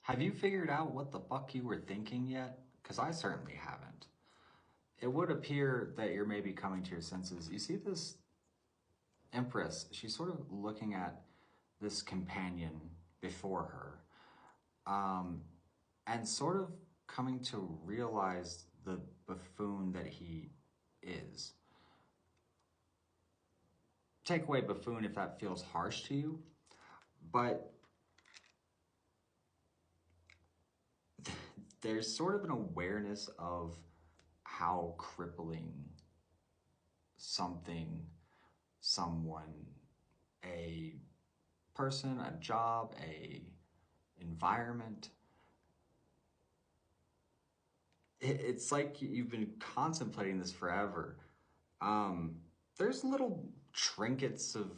Have you figured out what the fuck you were thinking yet? Because I certainly haven't. It would appear that you're maybe coming to your senses. You see this Empress, she's sort of looking at this companion before her, and sort of coming to realize the buffoon that he is. Take away buffoon if that feels harsh to you, but there's sort of an awareness of how crippling something, someone, a person, a job, a environment. It's like you've been contemplating this forever. There's little trinkets of,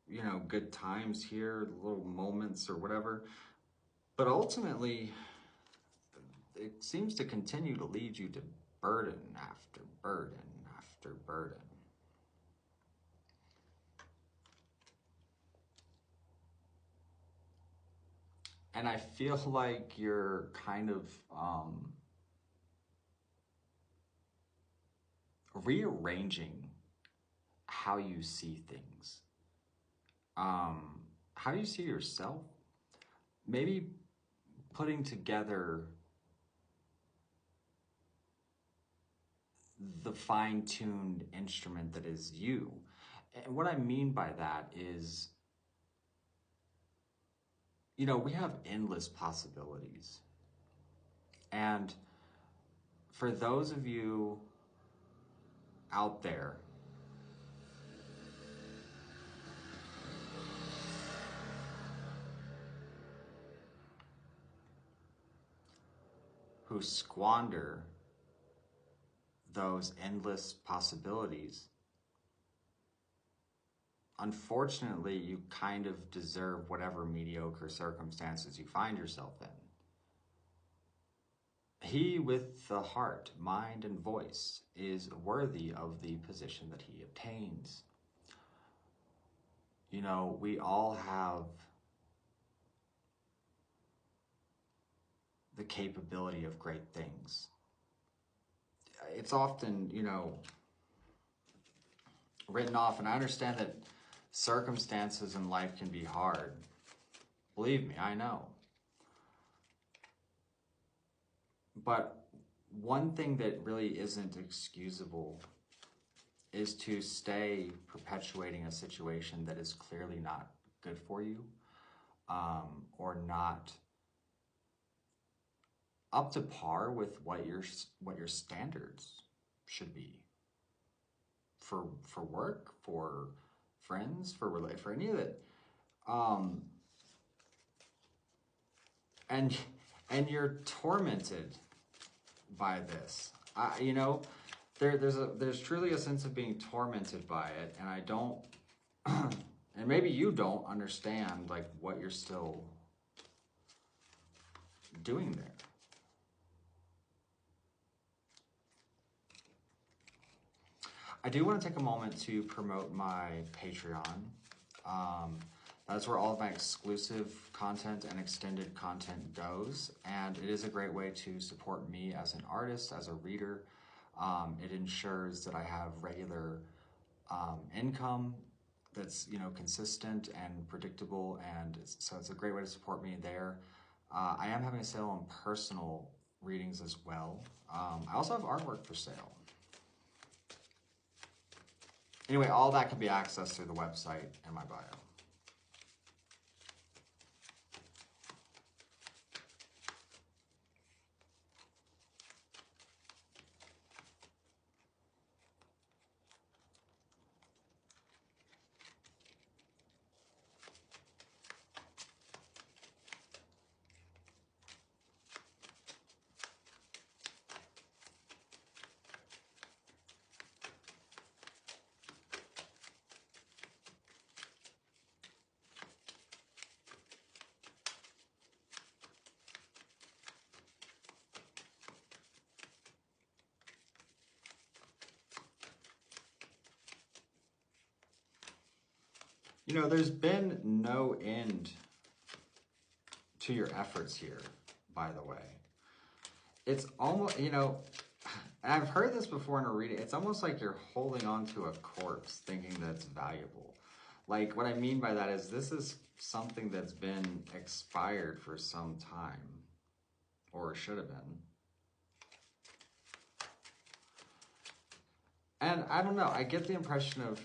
you know, good times here, little moments or whatever, but ultimately it seems to continue to lead you to burden after burden after burden. And I feel like you're kind of rearranging how you see things, how you see yourself, maybe putting together the fine-tuned instrument that is you. And what I mean by that is, you know, we have endless possibilities. And for those of you out there who squander those endless possibilities, unfortunately, you kind of deserve whatever mediocre circumstances you find yourself in. He with the heart, mind, and voice is worthy of the position that he obtains. You know, we all have the capability of great things. It's often, you know, written off, and I understand that circumstances in life can be hard. Believe me, I know. But one thing that really isn't excusable is to stay perpetuating a situation that is clearly not good for you, or not up to par with what your standards should be for work, for friends, for any of it, and you're tormented by this. You know, there's truly a sense of being tormented by it, and I don't, and maybe you don't understand like what you're still doing there. I do want to take a moment to promote my Patreon. That's where all of my exclusive content and extended content goes, and it is a great way to support me as an artist, as a reader. It ensures that I have regular income that's, you know, consistent and predictable, and so it's a great way to support me there. I am having a sale on personal readings as well. I also have artwork for sale. Anyway, all that can be accessed through the website and my bio. You know, there's been no end to your efforts here. by the way. It's almost, you know, I've heard this before in a reading. It's almost like you're holding on to a corpse thinking that it's valuable. Like, what I mean by that is this is something that's been expired for some time, or should have been. And I don't know, I get the impression of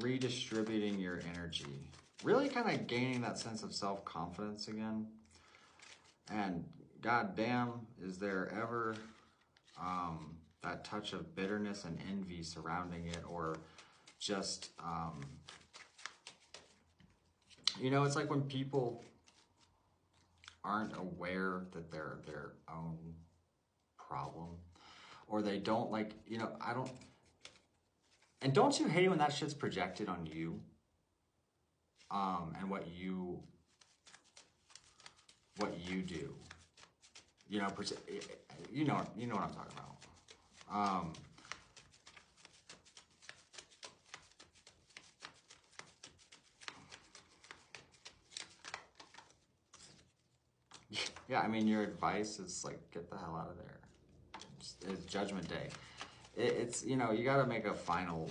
redistributing your energy, really kind of gaining that sense of self-confidence again. And goddamn, is there ever that touch of bitterness and envy surrounding it, or just, you know, it's like when people aren't aware that they're their own problem, or they don't, like, you know, I don't, and don't you hate when that shit's projected on you, and what you do, you know, you know what I'm talking about. Yeah, I mean, your advice is like, get the hell out of there. It's Judgment Day. It's, you know, you got to make a final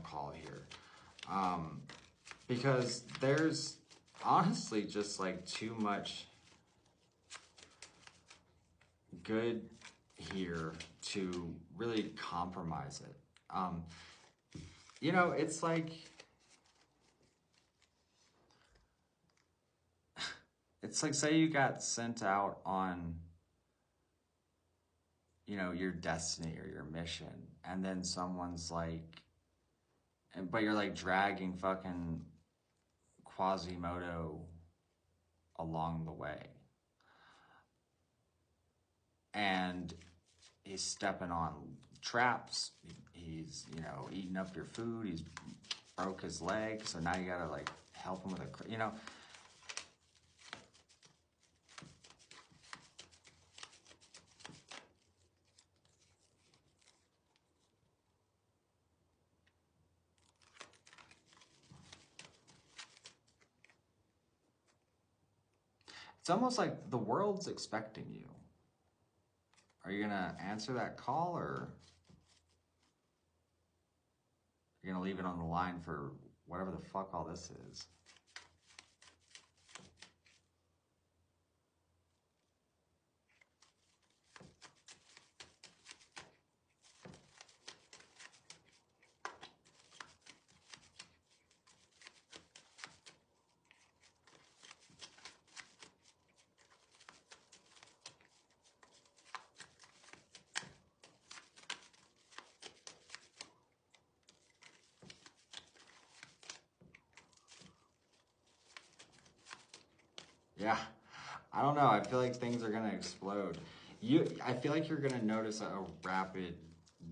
call here, because there's honestly just like too much good here to really compromise it. You know, it's like, say you got sent out on, you know, your destiny or your mission, and then someone's like, but you're like dragging fucking Quasimodo along the way, and he's stepping on traps, he's, you know, eating up your food, he's broke his leg, so now you gotta like help him with a, you know. It's almost like the world's expecting you. Are you gonna answer that call, or you're gonna leave it on the line for whatever the fuck all this is? Yeah, I don't know. I feel like things are gonna explode. I feel like you're gonna notice a rapid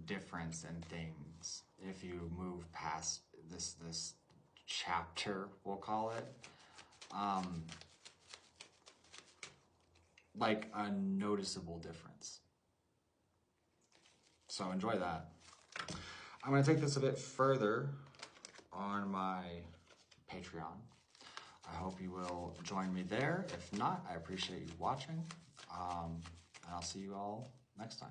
difference in things if you move past this chapter, we'll call it. Like a noticeable difference. So enjoy that. I'm gonna take this a bit further on my Patreon. I hope you will join me there. If not, I appreciate you watching. And I'll see you all next time.